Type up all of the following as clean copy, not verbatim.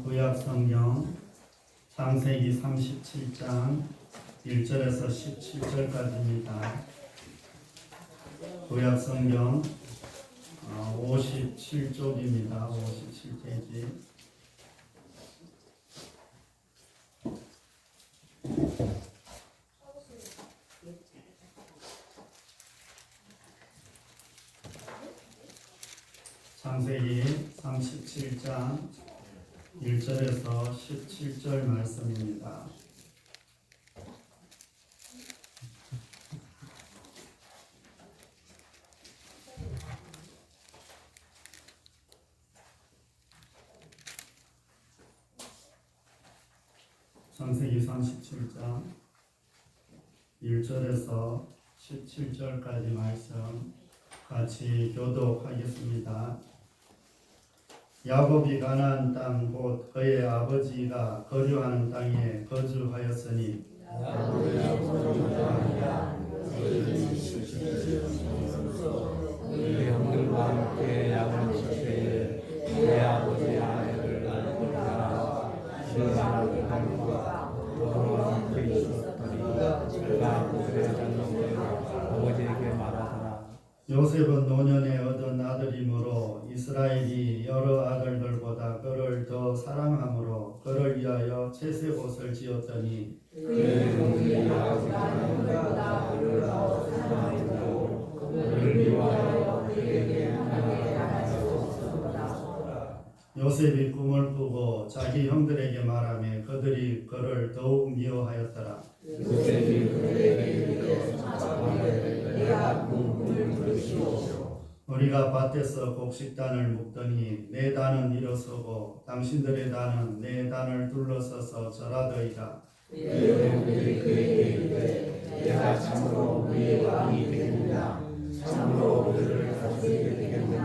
구약 성경 창세기 37장 1절에서 17절까지입니다. 구약 성경 57쪽입니다. 57페이지. 창세기 37장 1절에서 17절 말씀입니다. 창세기 37장 1절에서 17절까지 말씀 같이 교독하겠습니다. 야곱이 가나안 땅 곧 그의 아버지가 거주하는 땅에 거주하였으니 그의 형들과 함께 양을 칠 때에 그의 아버지의 아내를 알고자 신랑을 하는가 너와 함께 있었더니 그가 그들의 장로를 아버지에게 말하더라. 요셉은 노년에 얻은 아들이므로 이스라엘이 여러 아들들보다 그를 더 사랑하므로 그를 위하여 채색옷을 지었더니 그의 형들이 아버지보다 그를 더 사랑하므로 그를 위하여 그에게 하나님께 하였었도다. 요셉이 꿈을 꾸고 자기 형들에게 말하며 그들이 그를 더욱 미워하였더라. 요셉이 그들에게 이르되 내가 꿈을 들으시오. 우리가 밭에서 곡식단을 묶더니 내 단은 일어서고 당신들의 단은 내 단을 둘러서서 절하더이다. 그의 형들이 그에게 이르되 내가 참으로 우리의 왕이 되겠느냐 참으로 그들을 다스리게 되겠느냐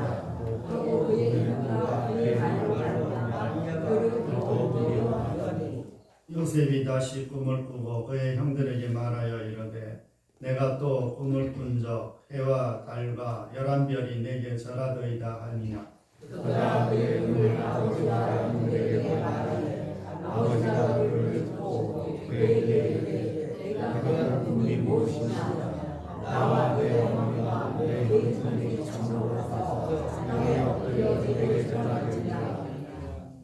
하고 그의 형들과 그의 말로 그를 더 미워하더니 요셉이 다시 꿈을 꾸고 그의 형들에게 말하여 이르되 내가 또 꿈을 꾼 적 해와 달과 11별이 내게 절하더이다 하니라. 그러나 그의 형들 아버지가 형들에게 말하되 아버지가 그를 듣고 그에게 이르되 내가 그런 꿈이 무엇이냐 나와 내 어머니와 내 형들이 참으로 가서 땅에 엎드려 그에게 절하겠느냐.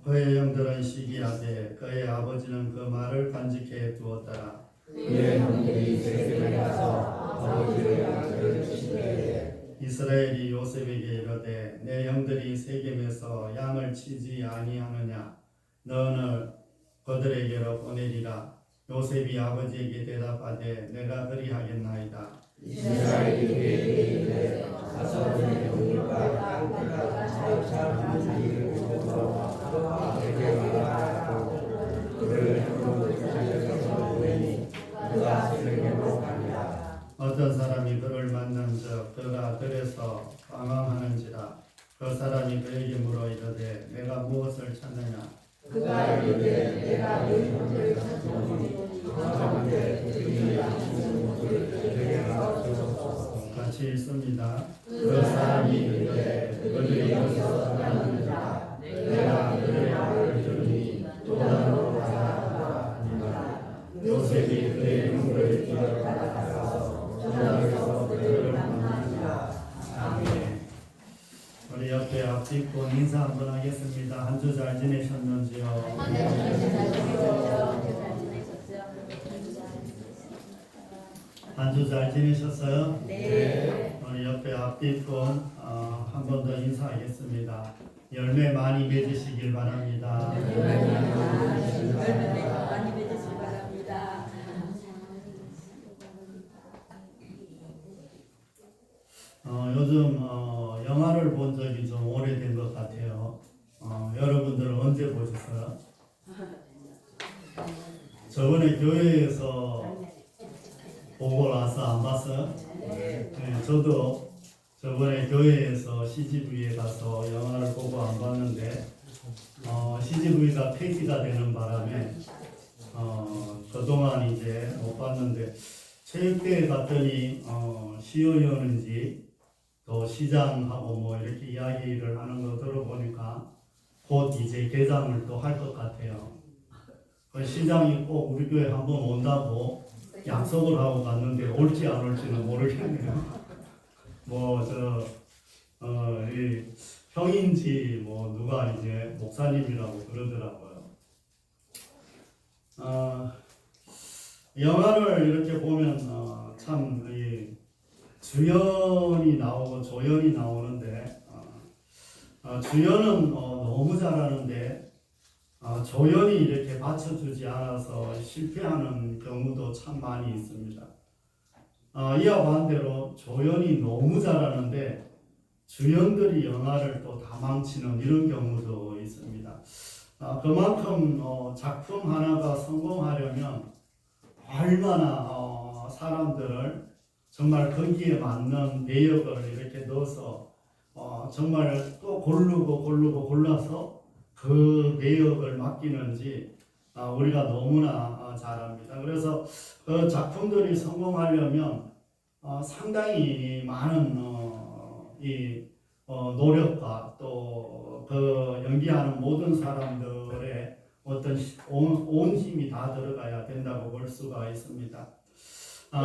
그의 형들은 시기하되 그의 아버지는 그 말을 간직해 두었더라. 그의 형들이 세겜에 가서 아버지의 양들을 치되 이스라엘이 요셉에게 이르되 내 형들이 세겜에서 양을 치지 아니하느냐 너는 그들에게로 보내리라. 요셉이 아버지에게 대답하되 내가 그리하겠나이다. 이스라엘이 그에게 이르되 가서 내 형들과 내가 잘하는 일을 보고 내게 말하라고 그를 형으로 주제에서 보내니 그가 세겜으로 가니라. 어떤 사람이 그를 만난즉 그가 들에서 방황하는지라. 그 사람이 그에게 물어 이르되 내가 무엇을 찾느냐. 그가 이르되 내가 네 형들을 찾으니 가운데 그들이 양식을 먹을 그에게 말하소서. 같이 읽습니다. 그 사람이 이르되 그들이 여기서 떠나느니라. 내가 그들의 말을 들으니 또 다른 가라 하니라. 요셉이 그의 형들을 따라가서 저녁에서 그들을 만나니라. 아멘. 우리 옆에 앞뒤고 인사 한번 하겠습니다. 한 주 잘 지내셨는지요? 한 주 잘 지내셨어요? 네. 우리 옆에 앞뒤권 한 번 더 인사하겠습니다. 열매 많이 맺으시길 바랍니다. 요즘 영화를 본 적이 좀 오래된 것 같아요. 여러분들은 언제 보셨어요? 저번에 교회에서 보고 나서 안 봤어요? 네, 저도 저번에 교회에서 CGV에 가서 영화를 보고 안 봤는데 CGV가 폐지가 되는 바람에 그동안 이제 못 봤는데 체육대회 갔더니 시의원인지 또 시장하고 뭐 이렇게 이야기를 하는 거 들어보니까 곧 이제 개장을 또 할 것 같아요. 그 시장이 꼭 우리 교회 한번 온다고 약속을 하고 갔는데 올지 안 올지는 모르겠네요. 이 형인지 누가 이제 목사님이라고 그러더라고요. 영화를 이렇게 보면 참 주연이 나오고 조연이 나오는데 주연은 너무 잘하는데 조연이 이렇게 받쳐주지 않아서 실패하는 경우도 참 많이 있습니다. 이와 반대로 조연이 너무 잘하는데 주연들이 영화를 또 다 망치는 이런 경우도 있습니다. 그만큼 작품 하나가 성공하려면 얼마나 사람들을 정말 거기에 맞는 내역을 이렇게 넣어서 정말 또 골라서 그 내역을 맡기는지 우리가 너무나 잘 압니다. 그래서 그 작품들이 성공하려면 상당히 많은 노력과 또 그 연기하는 모든 사람들의 어떤 온 힘이 다 들어가야 된다고 볼 수가 있습니다.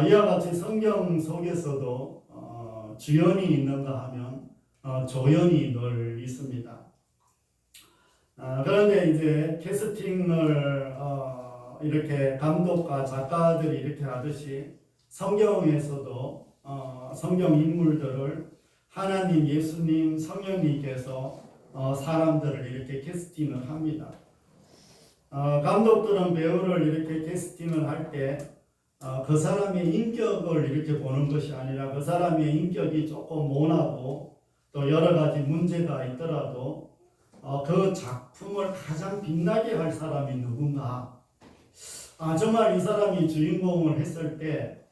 이와 같이 성경 속에서도 주연이 있는가 하면 조연이 늘 있습니다. 그런데 이제 캐스팅을 이렇게 감독과 작가들이 이렇게 하듯이 성경에서도 성경 인물들을 하나님, 예수님, 성령님께서 사람들을 이렇게 캐스팅을 합니다. 감독들은 배우를 이렇게 캐스팅을 할 때 그 사람의 인격을 이렇게 보는 것이 아니라 그 사람의 인격이 조금 모나고 또 여러 가지 문제가 있더라도 그 작품을 가장 빛나게 할 사람이 누군가. 정말 이 사람이 주인공을 했을 때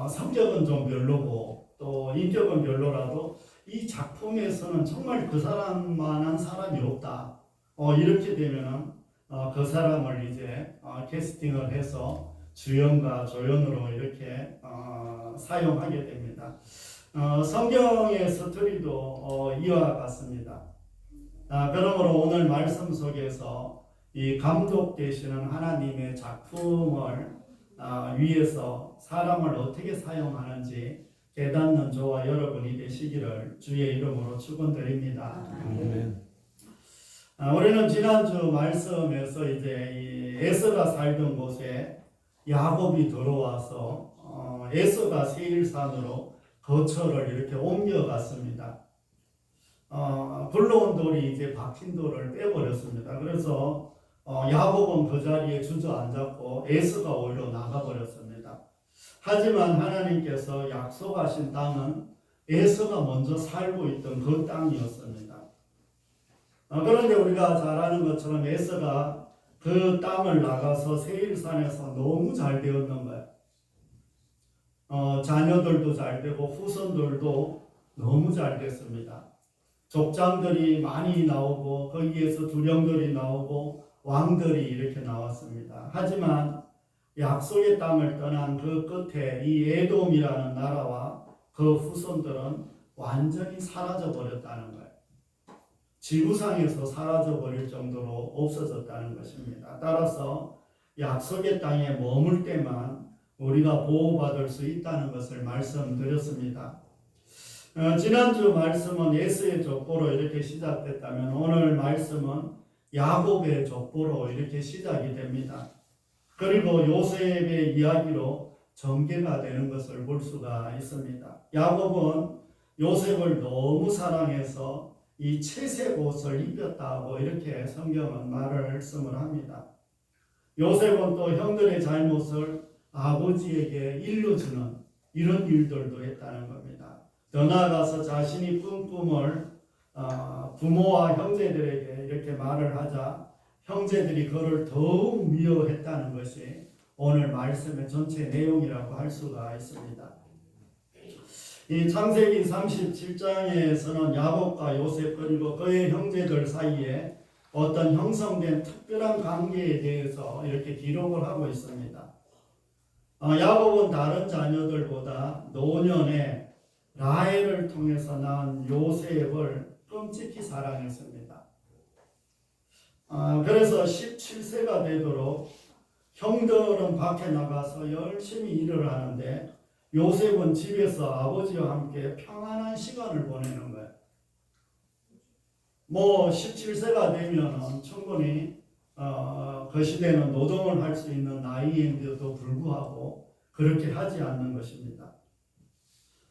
성격은 좀 별로고 또 인격은 별로라도 이 작품에서는 정말 그 사람만한 사람이 없다. 이렇게 되면은 그 사람을 이제 캐스팅을 해서 주연과 조연으로 이렇게 사용하게 됩니다. 성경의 스토리도 이와 같습니다. 그러므로 오늘 말씀 속에서 이 감독 되시는 하나님의 작품을 위해서 사람을 어떻게 사용하는지 깨닫는 저와 여러분이 되시기를 주의 이름으로 축원드립니다. 우리는 지난주 말씀에서 이제 이 에서가 살던 곳에 야곱이 들어와서 에서가 세일산으로 거처를 이렇게 옮겨갔습니다. 굴러온 돌이 이제 박힌 돌을 빼버렸습니다. 그래서 야곱은 그 자리에 주저앉았고 에서가 오히려 나가버렸습니다. 하지만 하나님께서 약속하신 땅은 에서가 먼저 살고 있던 그 땅이었습니다. 그런데 우리가 잘 아는 것처럼 에서가 그 땅을 나가서 세일산에서 너무 잘 되었는 거예요. 자녀들도 잘 되고 후손들도 너무 잘 됐습니다. 족장들이 많이 나오고 거기에서 두령들이 나오고 왕들이 이렇게 나왔습니다. 하지만 약속의 땅을 떠난 그 끝에 이 에돔이라는 나라와 그 후손들은 완전히 사라져 버렸다는 거예요. 지구상에서 사라져 버릴 정도로 없어졌다는 것입니다. 따라서 약속의 땅에 머물 때만 우리가 보호받을 수 있다는 것을 말씀드렸습니다. 지난주 말씀은 에서의 족보로 이렇게 시작됐다면 오늘 말씀은 야곱의 족보로 이렇게 시작이 됩니다. 그리고 요셉의 이야기로 전개가 되는 것을 볼 수가 있습니다. 야곱은 요셉을 너무 사랑해서 이 채색 옷을 입혔다고 이렇게 성경은 말씀을 합니다. 요셉은 또 형들의 잘못을 아버지에게 일러주는 이런 일들도 했다는 겁니다. 더 나아가서 자신이 꾼 꿈을 부모와 형제들에게 이렇게 말을 하자 형제들이 그를 더욱 미워했다는 것이 오늘 말씀의 전체 내용이라고 할 수가 있습니다. 이 창세기 37장에서는 야곱과 요셉 그리고 그의 형제들 사이에 어떤 형성된 특별한 관계에 대해서 이렇게 기록을 하고 있습니다. 야곱은 다른 자녀들보다 노년에 라헬을 통해서 낳은 요셉을 끔찍히 사랑했습니다. 그래서 17세가 되도록 형들은 밖에 나가서 열심히 일을 하는데 요셉은 집에서 아버지와 함께 평안한 시간을 보내는 거예요. 뭐 17세가 되면은 충분히 그 시대는 노동을 할 수 있는 나이인데도 불구하고 그렇게 하지 않는 것입니다.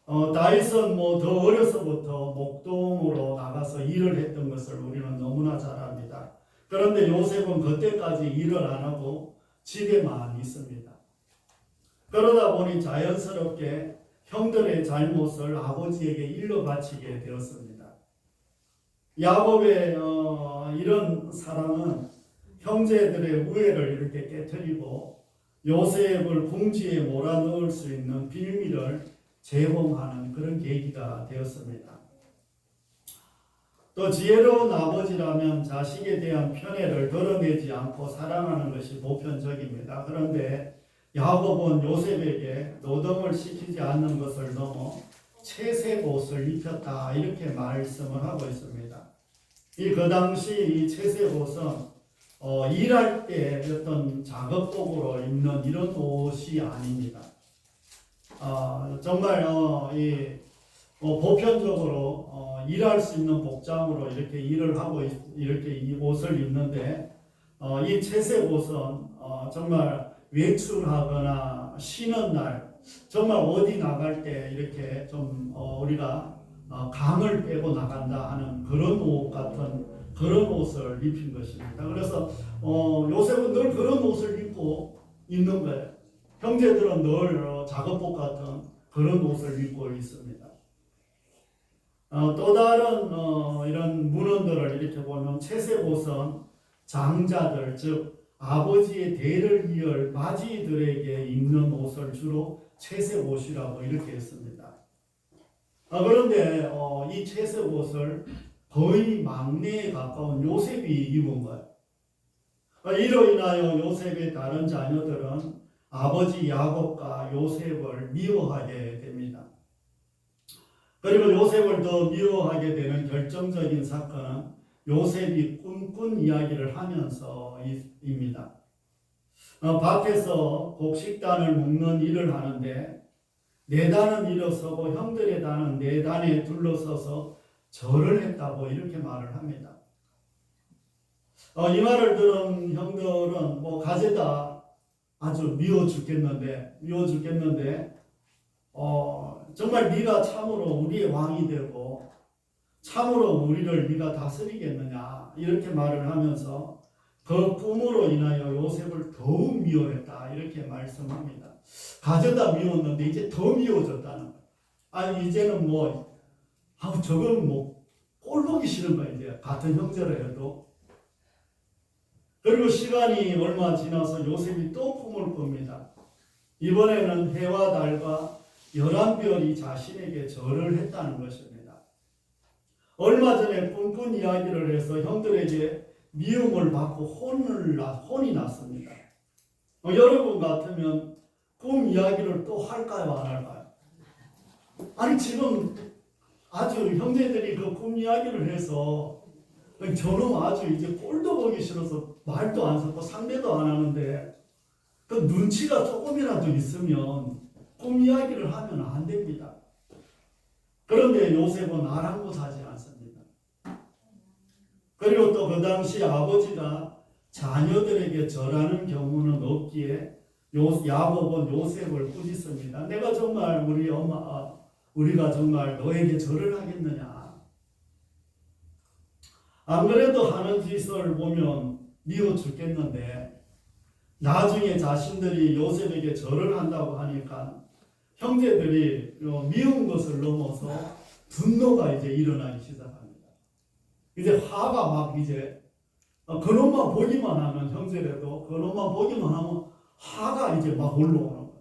다윗은 뭐 더 어려서부터 목동으로 나가서 일을 했던 것을 우리는 너무나 잘 압니다. 그런데 요셉은 그때까지 일을 안 하고 집에만 있습니다. 그러다 보니 자연스럽게 형들의 잘못을 아버지에게 일러 바치게 되었습니다. 야곱의 이런 사랑은 형제들의 우애를 이렇게 깨뜨리고 요셉을 궁지에 몰아넣을 수 있는 빌미를 제공하는 그런 계기가 되었습니다. 또 지혜로운 아버지라면 자식에 대한 편애를 드러내지 않고 사랑하는 것이 보편적입니다. 그런데 야곱은 요셉에게 노동을 시키지 않는 것을 넘어 채색 옷을 입혔다 이렇게 말씀을 하고 있습니다. 그 당시 이 채색 옷은 일할 때 어떤 작업복으로 입는 이런 옷이 아닙니다. 정말 보편적으로 일할 수 있는 복장으로 이렇게 일을 하고 이렇게 이 옷을 입는데 이 채색 옷은 정말 외출하거나 쉬는 날 정말 어디 나갈 때 이렇게 좀 우리가 강을 빼고 나간다 하는 그런 옷 같은 그런 옷을 입힌 것입니다. 그래서 요셉은 늘 그런 옷을 입고 있는 거예요. 형제들은 늘 작업복 같은 그런 옷을 입고 있습니다. 또 다른 이런 문헌들을 이렇게 보면 채색 옷은 장자들 즉 아버지의 대를 이을 맞이들에게 입는 옷을 주로 채색 옷이라고 이렇게 했습니다. 그런데 이 채색 옷을 거의 막내에 가까운 요셉이 입은 거예요. 이로 인하여 요셉의 다른 자녀들은 아버지 야곱과 요셉을 미워하게 됩니다. 그리고 요셉을 더 미워하게 되는 결정적인 사건은 요셉이 꿈꾼 이야기를 하면서입니다. 밖에서 곡식단을 묶는 일을 하는데 네 단은 일어서고 형들의 단은 네 단에 둘러서서 절을 했다고 이렇게 말을 합니다. 이 말을 들은 형들은 뭐 가재다 아주 미워 죽겠는데 정말 네가 참으로 우리의 왕이 되고 참으로 우리를 네가 다스리겠느냐 이렇게 말을 하면서 그 꿈으로 인하여 요셉을 더욱 미워했다 이렇게 말씀합니다. 가져다 미웠는데 이제 더 미워졌다는 거예요. 아니 이제는 저건 꼴 보기 싫은 거예요. 이제 같은 형제라 해도. 그리고 시간이 얼마 지나서 요셉이 또 꿈을 꿉니다. 이번에는 해와 달과 11별이 자신에게 절을 했다는 것입니다. 얼마 전에 꿈꾼 이야기를 해서 형들에게 미움을 받고 혼이 났습니다. 여러분 같으면 꿈 이야기를 또 할까요, 안 할까요? 아니 지금 아주 형제들이 그 꿈 이야기를 해서 저놈 아주 이제 꼴도 보기 싫어서 말도 안 섞고 상대도 안 하는데 그 눈치가 조금이라도 있으면 꿈 이야기를 하면 안 됩니다. 그런데 요셉은 아랑곳하지 않습니다. 그리고 또 그 당시 아버지가 자녀들에게 절하는 경우는 없기에 야곱은 요셉을 꾸짖습니다. 내가 정말 우리가 정말 너에게 절을 하겠느냐. 안 그래도 하는 짓을 보면 미워 죽겠는데 나중에 자신들이 요셉에게 절을 한다고 하니까 형제들이 미운 것을 넘어서 분노가 이제 일어나기 시작합니다. 이제 화가 막 이제 그놈만 보기만 하면 형제라도 그놈만 보기만 하면 화가 이제 막 올라오는 거예요.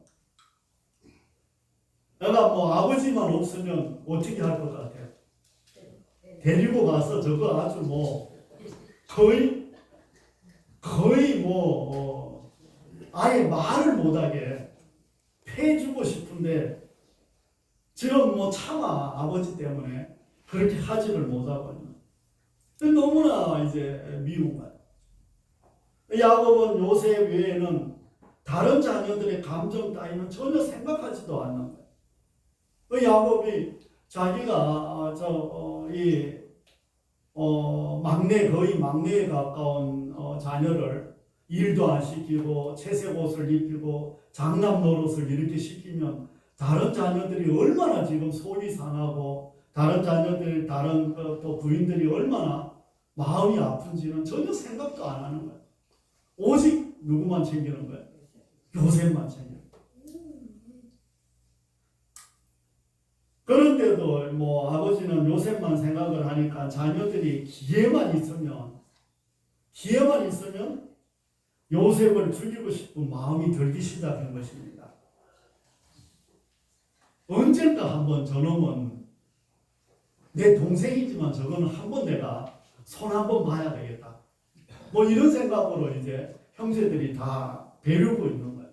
내가 아버지만 없으면 어떻게 할 것 같아요? 데리고 가서 저거 아주 거의 아예 말을 못하게 패주고 싶은데 지금 차마 아버지 때문에 그렇게 하지를 못하거든요. 너무나 이제 미운 거예요. 야곱은 요셉 외에는 다른 자녀들의 감정 따위는 전혀 생각하지도 않는 거예요. 야곱이 자기가 거의 막내에 가까운 자녀를 일도 안 시키고 채색 옷을 입히고 장남 노릇을 이렇게 시키면 다른 자녀들이 얼마나 지금 속이 상하고 다른 자녀들 다른 또 부인들이 얼마나 마음이 아픈지는 전혀 생각도 안 하는 거예요. 오직 누구만 챙기는 거예요? 요셉만 챙겨요. 그런데도 뭐 아버지는 요셉만 생각을 하니까 자녀들이 기회만 있으면 요셉을 죽이고 싶은 마음이 들기 시작한 것입니다. 언젠가 한번 저놈은 내 동생이지만 저거는 한번 내가 손 한번 봐야 되겠다. 뭐 이런 생각으로 이제 형제들이 다 배우고 있는 거예요.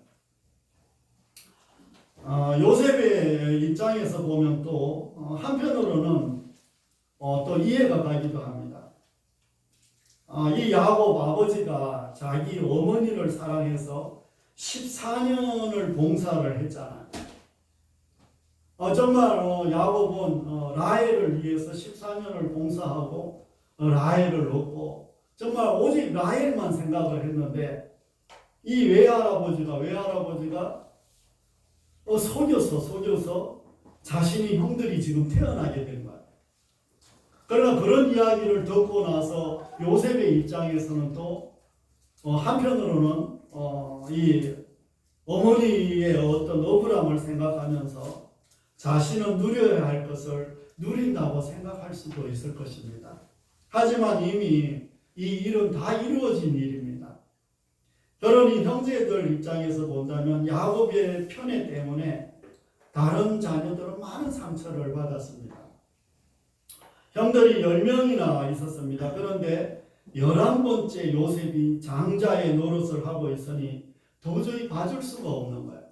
요셉의 입장에서 보면 또 한편으로는 또 이해가 가기도 합니다. 이 야곱 아버지가 자기 어머니를 사랑해서 14년을 봉사를 했잖아요. 정말 야곱은 라헬을 위해서 14년을 봉사하고 라헬을 얻고 정말 오직 라헬만 생각을 했는데 이 외할아버지가 속여서 자신이 형들이 지금 태어나게 된 거예요. 그러나 그런 이야기를 듣고 나서 요셉의 입장에서는 또 한편으로는 이 어머니의 어떤 억울함을 생각하면서 자신은 누려야 할 것을 누린다고 생각할 수도 있을 것입니다. 하지만 이미 이 일은 다 이루어진 일입니다. 그러니 형제들 입장에서 본다면 야곱의 편애 때문에 다른 자녀들은 많은 상처를 받았습니다. 형들이 10명이나 있었습니다. 그런데 11번째 요셉이 장자의 노릇을 하고 있으니 도저히 봐줄 수가 없는 거예요.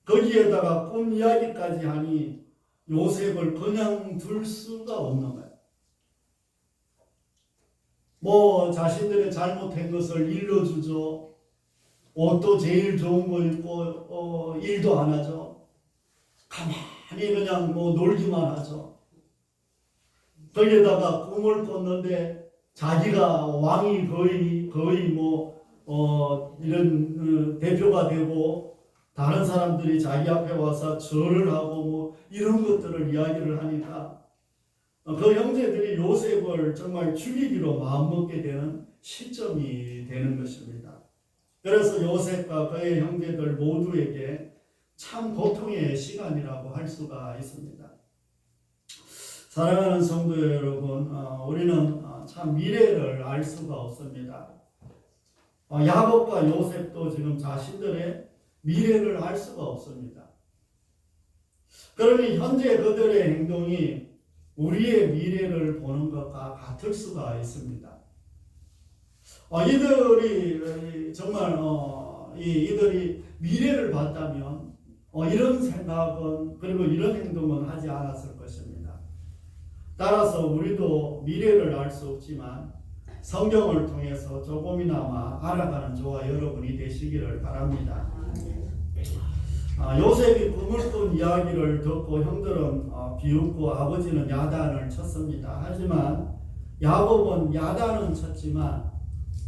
거기에다가 꿈 이야기까지 하니 요셉을 그냥 둘 수가 없는 거예요. 뭐 자신들의 잘못한 것을 일러주죠. 옷도 제일 좋은 거 입고 일도 안 하죠. 가만히 그냥 뭐 놀기만 하죠. 거기에다가 꿈을 꿨는데 자기가 왕이 거의 이런 대표가 되고 다른 사람들이 자기 앞에 와서 절을 하고 뭐 이런 것들을 이야기를 하니까 그 형제들이 요셉을 정말 죽이기로 마음먹게 되는 시점이 되는 것입니다. 그래서 요셉과 그의 형제들 모두에게 참 고통의 시간이라고 할 수가 있습니다. 사랑하는 성도 여러분, 우리는 참 미래를 알 수가 없습니다. 야곱과 요셉도 지금 자신들의 미래를 알 수가 없습니다. 그러니 현재 그들의 행동이 우리의 미래를 보는 것과 같을 수가 있습니다. 이들이 정말 이들이 미래를 봤다면 이런 생각은 그리고 이런 행동은 하지 않았을 것입니다. 따라서 우리도 미래를 알 수 없지만 성경을 통해서 조금이나마 알아가는 저와 여러분이 되시기를 바랍니다. 요셉이 꿈을 꾼 이야기를 듣고 형들은 비웃고 아버지는 야단을 쳤습니다. 하지만 야곱은 야단은 쳤지만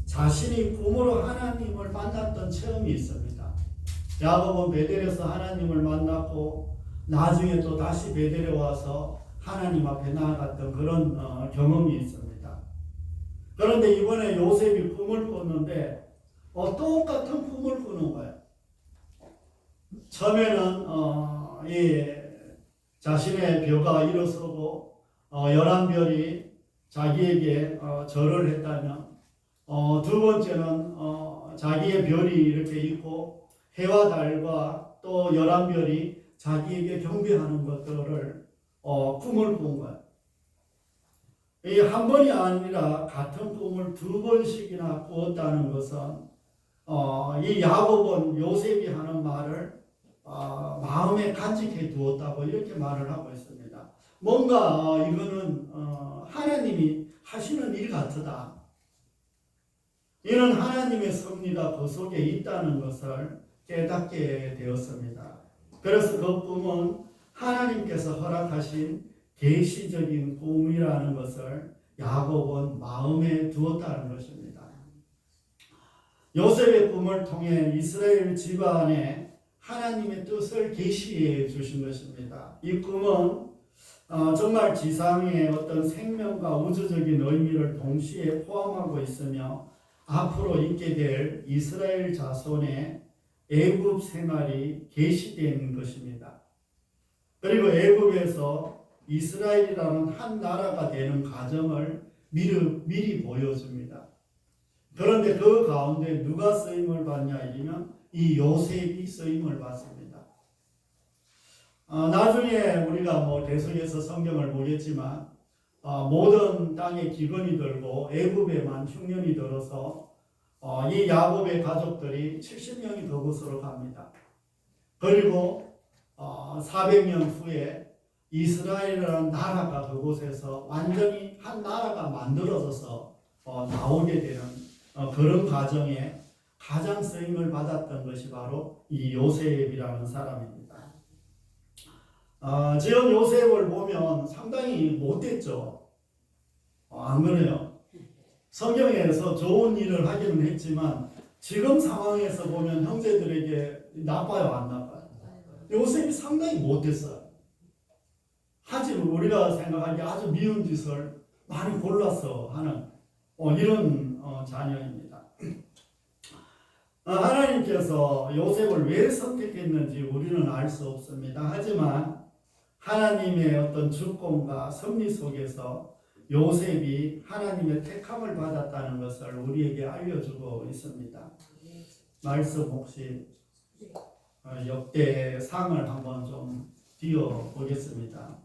자신이 꿈으로 하나님을 만났던 체험이 있습니다. 야곱은 베델에서 하나님을 만났고 나중에 또 다시 베델에 와서 하나님 앞에 나아갔던 그런 경험이 있습니다. 그런데 이번에 요셉이 꿈을 꿨는데 똑같은 꿈을 꾸는 거예요. 처음에는 자신의 벼가 일어서고 11별이 자기에게 절을 했다면 두 번째는 자기의 별이 이렇게 있고 해와 달과 또 11별이 자기에게 경배하는 것들을 꿈을 꾼 거예요. 이 한 번이 아니라 같은 꿈을 두 번씩이나 꾸었다는 것은 이 야곱은 요셉이 하는 말을 마음에 간직해 두었다고 이렇게 말을 하고 있습니다. 뭔가 이거는 하나님이 하시는 일 같다. 이는 하나님의 섭리가 그 속에 있다는 것을 깨닫게 되었습니다. 그래서 그 꿈은 하나님께서 허락하신 계시적인 꿈이라는 것을 야곱은 마음에 두었다는 것입니다. 요셉의 꿈을 통해 이스라엘 집안에 하나님의 뜻을 계시해 주신 것입니다. 이 꿈은 정말 지상의 어떤 생명과 우주적인 의미를 동시에 포함하고 있으며 앞으로 있게 될 이스라엘 자손의 애굽 생활이 계시된 것입니다. 그리고 애굽에서 이스라엘이라는 한 나라가 되는 과정을 미리 보여줍니다. 그런데 그 가운데 누가 쓰임을 받냐 이러면 이 요셉이 쓰임을 받습니다. 나중에 우리가 계속해서 성경을 보겠지만 모든 땅에 기근이 들고 애굽에만 흉년이 들어서 이 야곱의 가족들이 70명이 그곳으로 갑니다. 그리고 400년 후에 이스라엘이라는 나라가 그곳에서 완전히 한 나라가 만들어져서 나오게 되는 그런 과정에 가장 쓰임을 받았던 것이 바로 이 요셉이라는 사람입니다. 지금 요셉을 보면 상당히 못됐죠. 안 그래요? 성경에서 좋은 일을 하기는 했지만 지금 상황에서 보면 형제들에게 나빠요, 안 나빠요? 요셉이 상당히 못됐어요. 하지만 우리가 생각하기에 아주 미운 짓을 많이 골라서 하는 이런 자녀입니다. 하나님께서 요셉을 왜 선택했는지 우리는 알 수 없습니다. 하지만 하나님의 어떤 주권과 섭리 속에서 요셉이 하나님의 택함을 받았다는 것을 우리에게 알려주고 있습니다. 말씀 혹시 역대상을 한번 좀 띄워 보겠습니다.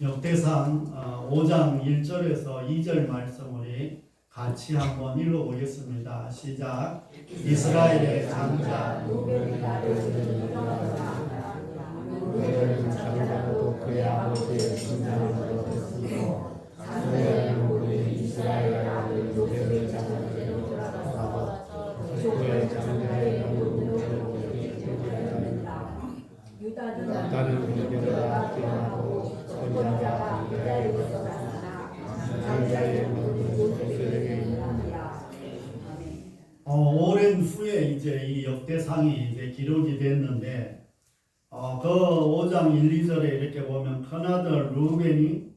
역대상 5장 1절에서 2절 말씀 우리 같이 한번 읽어보겠습니다. 시작. 이스라엘의 장자 루벤이 장자도 그의 아버지의 신장을 얻었으므로 장자의 모든 이스라엘 아들 요셉의 장자로 돌아가서 그의 장자의 모든 유다는 그에게로 뛰어나고 선자가 유다에게서 나타나 장자의 모든 요셉에게 있느니라. 오랜 후에 이제 이 역대상이 이제 기록이 됐는데 그 5장 1, 2절에 이렇게 보면 큰아들 루벤이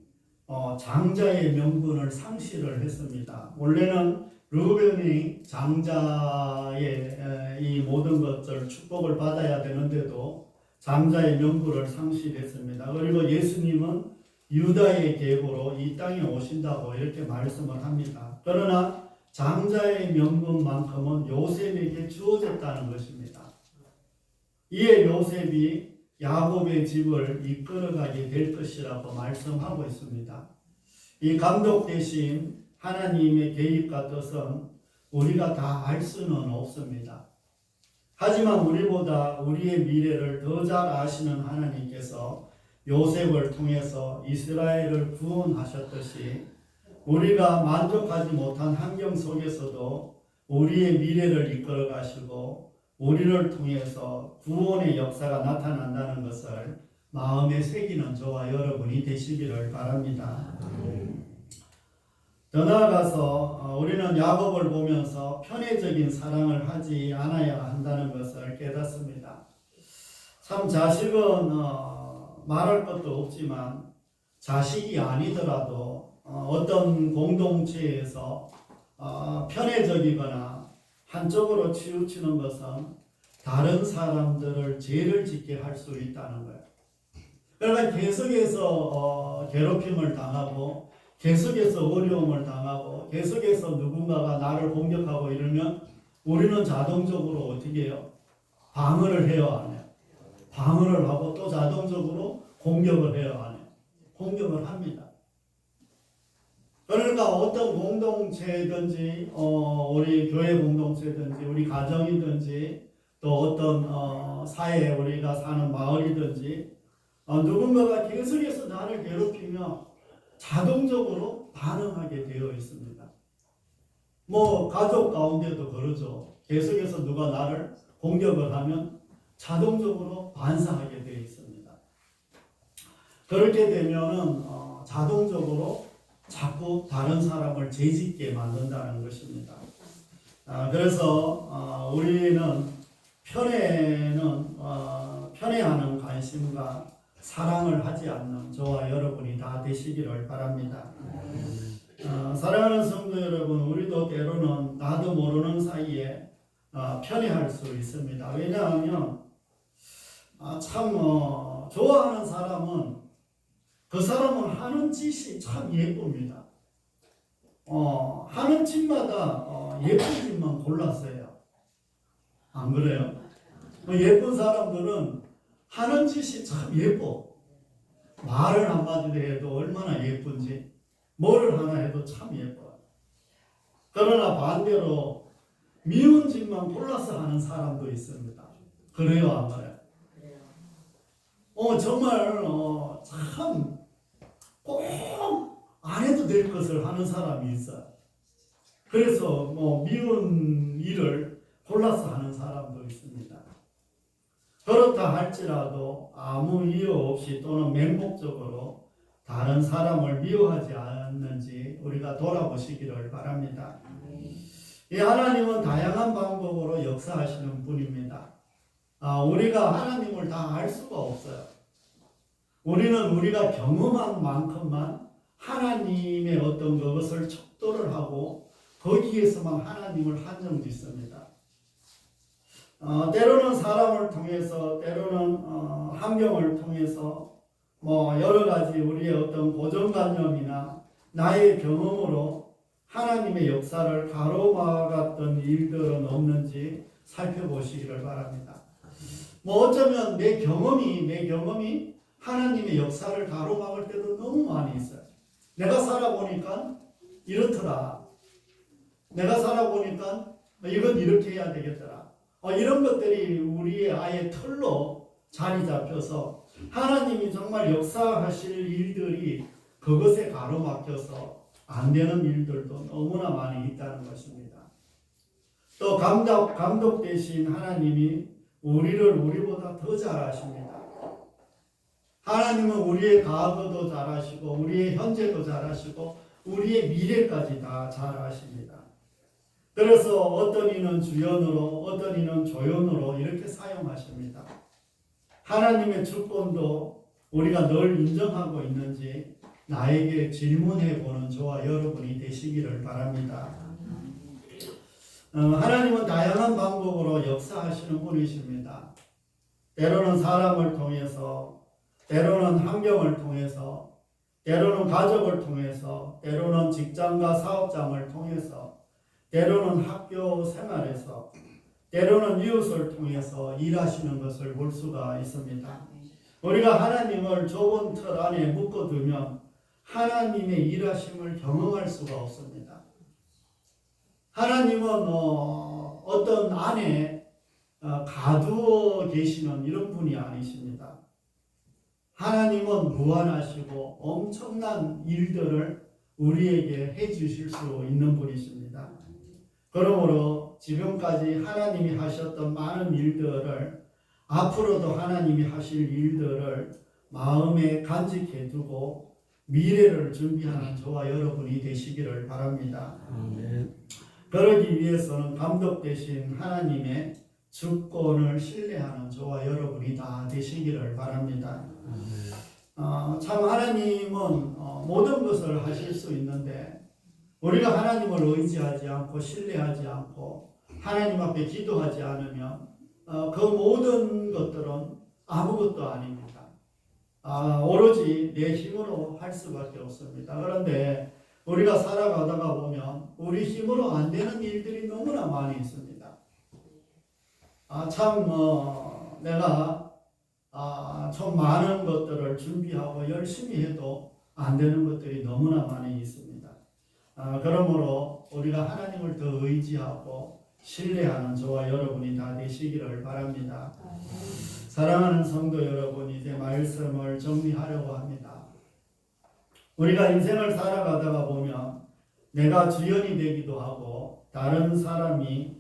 장자의 명분을 상실을 했습니다. 원래는 루벤이 장자의 이 모든 것들 축복을 받아야 되는데도 장자의 명분을 상실했습니다. 그리고 예수님은 유다의 계보로 이 땅에 오신다고 이렇게 말씀을 합니다. 그러나 장자의 명분만큼은 요셉에게 주어졌다는 것입니다. 이에 요셉이 야곱의 집을 이끌어가게 될 것이라고 말씀하고 있습니다. 이 감독 대신 하나님의 계획과 뜻은 우리가 다 알 수는 없습니다. 하지만 우리보다 우리의 미래를 더 잘 아시는 하나님께서 요셉을 통해서 이스라엘을 구원하셨듯이 우리가 만족하지 못한 환경 속에서도 우리의 미래를 이끌어 가시고 우리를 통해서 구원의 역사가 나타난다는 것을 마음에 새기는 저와 여러분이 되시기를 바랍니다. 더 나아가서 우리는 야곱을 보면서 편애적인 사랑을 하지 않아야 한다는 것을 깨닫습니다. 참 자식은 말할 것도 없지만 자식이 아니더라도 어떤 공동체에서 편애적이거나 한쪽으로 치우치는 것은 다른 사람들을 죄를 짓게 할 수 있다는 거예요. 그러니까 계속해서 괴롭힘을 당하고 계속해서 어려움을 당하고 계속해서 누군가가 나를 공격하고 이러면 우리는 자동적으로 어떻게 해요? 방어를 해요, 안 해요? 방어를 하고 또 자동적으로 공격을 해요, 안 해요? 공격을 합니다. 그러니까 어떤 공동체든지 우리 교회 공동체든지 우리 가정이든지 또 어떤 사회 우리가 사는 마을이든지 누군가가 계속해서 나를 괴롭히며 자동적으로 반응하게 되어 있습니다. 뭐 가족 가운데도 그러죠. 계속해서 누가 나를 공격을 하면 자동적으로 반사하게 되어 있습니다. 그렇게 되면은 자동적으로 자꾸 다른 사람을 죄짓게 만든다는 것입니다. 그래서 우리는 편애하는 관심과 사랑을 하지 않는 저와 여러분이 다 되시기를 바랍니다. 사랑하는 성도 여러분, 우리도 때로는 나도 모르는 사이에 편애할 수 있습니다. 왜냐하면 참 좋아하는 사람은 그 사람은 하는 짓이 참 예쁩니다. 하는 짓마다 예쁜 짓만 골랐어요. 안 그래요? 예쁜 사람들은 하는 짓이 참 예뻐. 말을 한마디도 해도 얼마나 예쁜지, 뭐를 하나 해도 참 예뻐요. 그러나 반대로 미운 짓만 골라서 하는 사람도 있습니다. 그래요, 안 그래요? 정말 참 꼭 안 해도 될 것을 하는 사람이 있어요. 그래서 미운 일을 골라서 하는 사람도 있습니다. 그렇다 할지라도 아무 이유 없이 또는 맹목적으로 다른 사람을 미워하지 않는지 우리가 돌아보시기를 바랍니다. 이 하나님은 다양한 방법으로 역사하시는 분입니다. 우리가 하나님을 다 알 수가 없어요. 우리는 우리가 경험한 만큼만 하나님의 어떤 것을 척도를 하고 거기에서만 하나님을 한정 짓습니다. 때로는 사람을 통해서, 때로는 환경을 통해서 여러 가지 우리의 어떤 고정관념이나 나의 경험으로 하나님의 역사를 가로막았던 일들은 없는지 살펴보시기를 바랍니다. 어쩌면 내 경험이 하나님의 역사를 가로막을 때도 너무 많이 있어요. 내가 살아보니까 이렇더라. 내가 살아보니까 이건 이렇게 해야 되겠더라. 이런 것들이 우리의 아예 틀로 자리 잡혀서 하나님이 정말 역사하실 일들이 그것에 가로막혀서 안 되는 일들도 너무나 많이 있다는 것입니다. 또 감독 대신 하나님이 우리보다 더 잘 아십니다. 하나님은 우리의 과거도 잘 아시고 우리의 현재도 잘 아시고 우리의 미래까지 다 잘 아십니다. 그래서 어떤 이는 주연으로 어떤 이는 조연으로 이렇게 사용하십니다. 하나님의 주권도 우리가 늘 인정하고 있는지 나에게 질문해 보는 저와 여러분이 되시기를 바랍니다. 하나님은 다양한 방법으로 역사하시는 분이십니다. 때로는 사람을 통해서, 때로는 환경을 통해서, 때로는 가족을 통해서, 때로는 직장과 사업장을 통해서, 때로는 학교 생활에서, 때로는 이웃을 통해서 일하시는 것을 볼 수가 있습니다. 우리가 하나님을 좁은 틀 안에 묶어두면 하나님의 일하심을 경험할 수가 없습니다. 하나님은 어떤 안에 가두어 계시는 이런 분이 아니십니다. 하나님은 무한하시고 엄청난 일들을 우리에게 해주실 수 있는 분이십니다. 그러므로 지금까지 하나님이 하셨던 많은 일들을 앞으로도 하나님이 하실 일들을 마음에 간직해 두고 미래를 준비하는 저와 여러분이 되시기를 바랍니다. 그러기 위해서는 감독 되신 하나님의 주권을 신뢰하는 저와 여러분이 다 되시기를 바랍니다. 참 하나님은 모든 것을 하실 수 있는데 우리가 하나님을 의지하지 않고 신뢰하지 않고 하나님 앞에 기도하지 않으면 그 모든 것들은 아무것도 아닙니다. 오로지 내 힘으로 할 수밖에 없습니다. 그런데 우리가 살아가다가 보면 우리 힘으로 안 되는 일들이 너무나 많이 있습니다. 내가 좀 많은 것들을 준비하고 열심히 해도 안 되는 것들이 너무나 많이 있습니다. 그러므로 우리가 하나님을 더 의지하고 신뢰하는 저와 여러분이 다 되시기를 바랍니다. 사랑하는 성도 여러분, 이제 말씀을 정리하려고 합니다. 우리가 인생을 살아가다가 보면 내가 주연이 되기도 하고 다른 사람이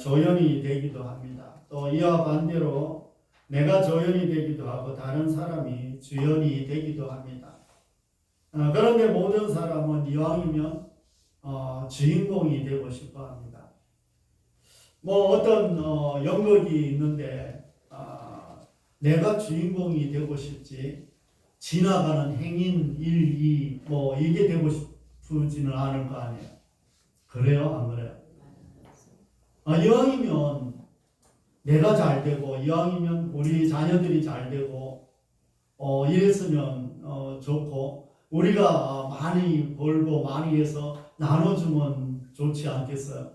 조연이 되기도 합니다. 또 이와 반대로 내가 조연이 되기도 하고 다른 사람이 주연이 되기도 합니다. 그런데 모든 사람은 이왕이면 주인공이 되고 싶어 합니다. 뭐 어떤 연극이 있는데 내가 주인공이 되고 싶지 지나가는 행인 1, 2 뭐 이게 되고 싶지는 않을 거 아니에요. 그래요? 안 그래요? 이왕이면 내가 잘 되고 이왕이면 우리 자녀들이 잘 되고 이랬으면 좋고 우리가 많이 벌고 많이 해서 나눠주면 좋지 않겠어요?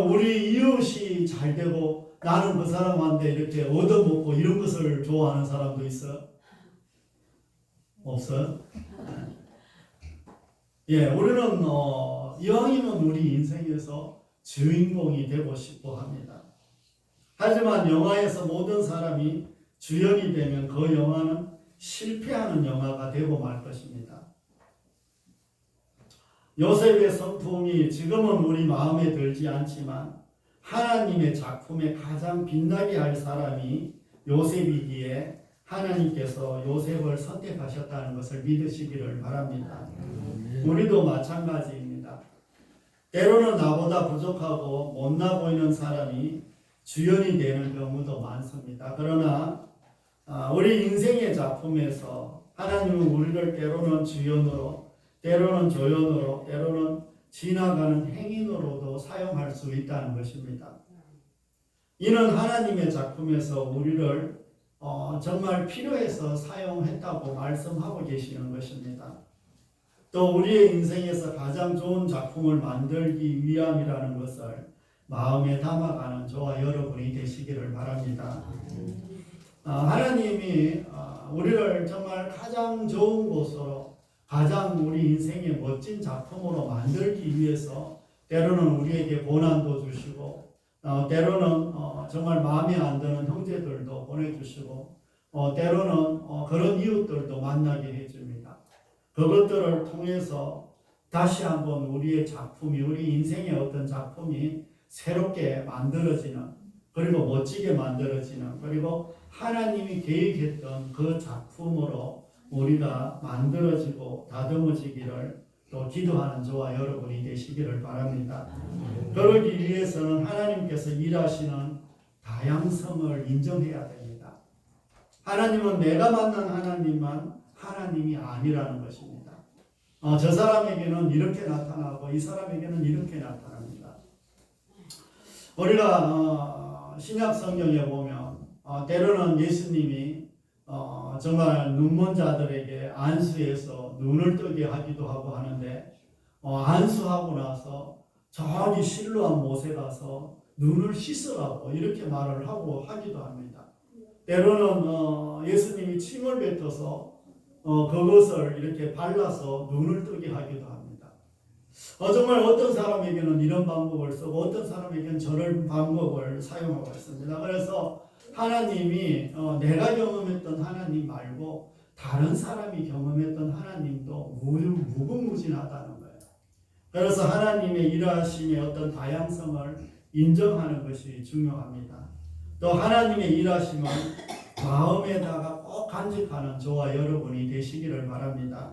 우리 이웃이 잘 되고 나는 그 사람한테 이렇게 얻어먹고 이런 것을 좋아하는 사람도 있어요? 없어요? 예, 우리는 이왕이면 우리 인생에서 주인공이 되고 싶어 합니다. 하지만 영화에서 모든 사람이 주연이 되면 그 영화는 실패하는 영화가 되고 말 것입니다. 요셉의 성품이 지금은 우리 마음에 들지 않지만 하나님의 작품에 가장 빛나게 할 사람이 요셉이기에 하나님께서 요셉을 선택하셨다는 것을 믿으시기를 바랍니다. 우리도 마찬가지입니다. 때로는 나보다 부족하고 못나 보이는 사람이 주연이 되는 경우도 많습니다. 그러나 우리 인생의 작품에서 하나님은 우리를 때로는 주연으로, 때로는 조연으로, 때로는 지나가는 행인으로도 사용할 수 있다는 것입니다. 이는 하나님의 작품에서 우리를 정말 필요해서 사용했다고 말씀하고 계시는 것입니다. 또 우리의 인생에서 가장 좋은 작품을 만들기 위함이라는 것을 마음에 담아가는 저와 여러분이 되시기를 바랍니다. 하나님이 우리를 정말 가장 좋은 곳으로 가장 우리 인생의 멋진 작품으로 만들기 위해서 때로는 우리에게 고난도 주시고 때로는 정말 마음에 안 드는 형제들도 보내주시고 때로는 그런 이웃들도 만나게 해줍니다. 그것들을 통해서 다시 한번 우리의 작품이 우리 인생의 어떤 작품이 새롭게 만들어지는 그리고 멋지게 만들어지는 그리고 하나님이 계획했던 그 작품으로 우리가 만들어지고 다듬어지기를 또 기도하는 저와 여러분이 되시기를 바랍니다. 그러기 위해서는 하나님께서 일하시는 다양성을 인정해야 됩니다. 하나님은 내가 만난 하나님만 하나님이 아니라는 것입니다. 저 사람에게는 이렇게 나타나고 이 사람에게는 이렇게 나타납니다. 우리가 신약 성경에 보면 때로는 예수님이 정말 눈먼 자들에게 안수해서 눈을 뜨게 하기도 하고 하는데 안수하고 나서 저기 실로암 못에 가서 눈을 씻으라고 이렇게 말을 하고 하기도 합니다. 때로는 예수님이 침을 뱉어서 그것을 이렇게 발라서 눈을 뜨게 하기도 합니다. 정말 어떤 사람에게는 이런 방법을 쓰고 어떤 사람에게는 저런 방법을 사용하고 있습니다. 그래서 하나님이 내가 경험했던 하나님 말고 다른 사람이 경험했던 하나님도 무궁무진하다는 거예요. 그래서 하나님의 일하심의 어떤 다양성을 인정하는 것이 중요합니다. 또 하나님의 일하심은 마음에다가 꼭 간직하는 저와 여러분이 되시기를 바랍니다.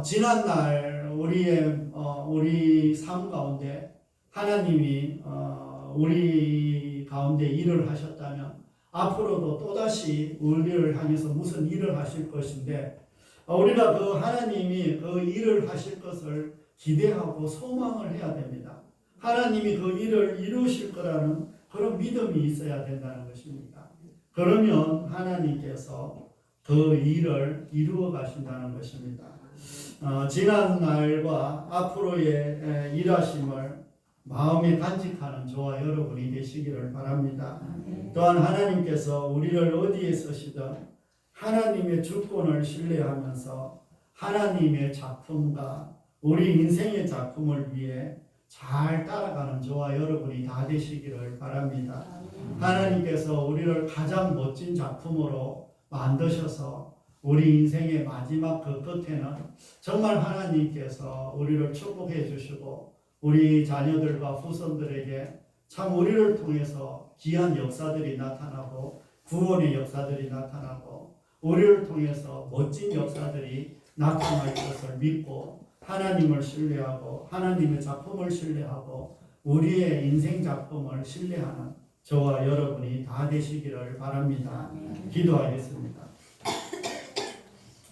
지난날 우리 삶 가운데 하나님이 우리 가운데 일을 하셨다면 앞으로도 또다시 우리를 향해서 무슨 일을 하실 것인데 우리가 그 하나님이 그 일을 하실 것을 기대하고 소망을 해야 됩니다. 하나님이 그 일을 이루실 거라는 그런 믿음이 있어야 된다는 것입니다. 그러면 하나님께서 그 일을 이루어 가신다는 것입니다. 지난 날과 앞으로의 일하심을 마음에 간직하는 저와 여러분이 되시기를 바랍니다. 또한 하나님께서 우리를 어디에 쓰시든 하나님의 주권을 신뢰하면서 하나님의 작품과 우리 인생의 작품을 위해 잘 따라가는 저와 여러분이 다 되시기를 바랍니다. 하나님께서 우리를 가장 멋진 작품으로 만드셔서 우리 인생의 마지막 그 끝에는 정말 하나님께서 우리를 축복해 주시고 우리 자녀들과 후손들에게 참 우리를 통해서 귀한 역사들이 나타나고 구원의 역사들이 나타나고 우리를 통해서 멋진 역사들이 나타날 것을 믿고 하나님을 신뢰하고 하나님의 작품을 신뢰하고 우리의 인생 작품을 신뢰하는 저와 여러분이 다 되시기를 바랍니다. 기도하겠습니다.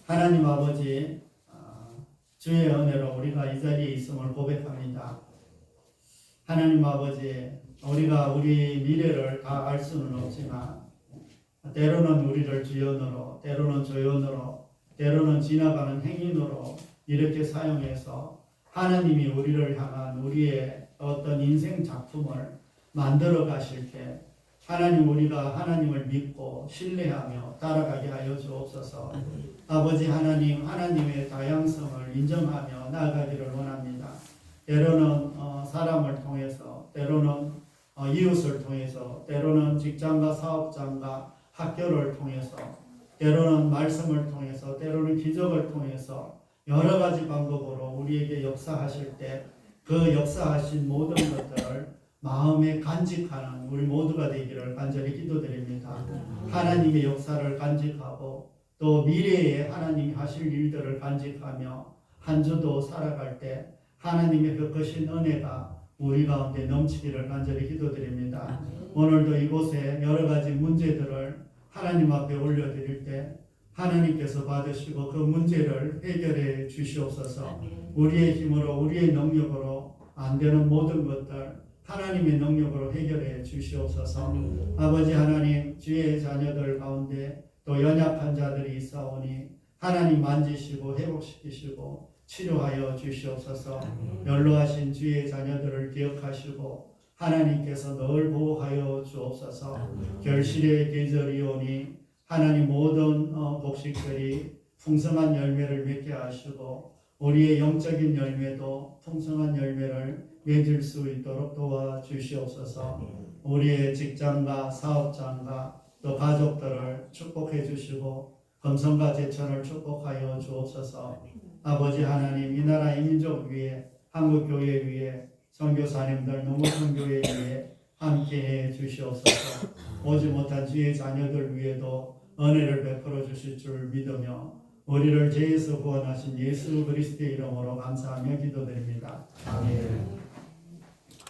하나님 아버지, 주의 은혜로 우리가 이 자리에 있음을 고백합니다. 하나님 아버지, 우리가 우리 미래를 다 알 수는 없지만 때로는 우리를 주연으로, 때로는 조연으로, 때로는 지나가는 행인으로 이렇게 사용해서 하나님이 우리를 향한 우리의 어떤 인생 작품을 만들어 가실 때 하나님, 우리가 하나님을 믿고 신뢰하며 따라가게 하여 주옵소서. 아버지 하나님, 하나님의 다양성을 인정하며 나아가기를 원합니다. 때로는 사람을 통해서, 때로는 이웃을 통해서, 때로는 직장과 사업장과 학교를 통해서, 때로는 말씀을 통해서, 때로는 기적을 통해서 여러 가지 방법으로 우리에게 역사하실 때 그 역사하신 모든 것들을 마음에 간직하는 우리 모두가 되기를 간절히 기도드립니다. 하나님의 역사를 간직하고 또 미래에 하나님이 하실 일들을 간직하며 한 주도 살아갈 때 하나님의 그 크신 은혜가 우리 가운데 넘치기를 간절히 기도드립니다. 오늘도 이곳에 여러 가지 문제들을 하나님 앞에 올려드릴 때 하나님께서 받으시고 그 문제를 해결해 주시옵소서. 우리의 힘으로 우리의 능력으로 안 되는 모든 것들 하나님의 능력으로 해결해 주시옵소서. 아버지 하나님, 주의 자녀들 가운데 또 연약한 자들이 있사오니 하나님 만지시고 회복시키시고 치료하여 주시옵소서. 연로하신 주의 자녀들을 기억하시고 하나님께서 늘 보호하여 주옵소서. 결실의 계절이 오니 하나님 모든 곡식들이 풍성한 열매를 맺게 하시고 우리의 영적인 열매도 풍성한 열매를 맺을 수 있도록 도와주시옵소서. 우리의 직장과 사업장과 또 가족들을 축복해 주시고 금성과 제천을 축복하여 주옵소서. 아버지 하나님, 이 나라 이 민족 위에 한국교회 위에 선교사님들 농어선교회 위에 함께해 주시옵소서. 오지 못한 주의 자녀들 위에도 은혜를 베풀어 주실 줄 믿으며 우리를 죄에서 구원하신 예수 그리스도의 이름으로 감사하며 기도드립니다. 아멘.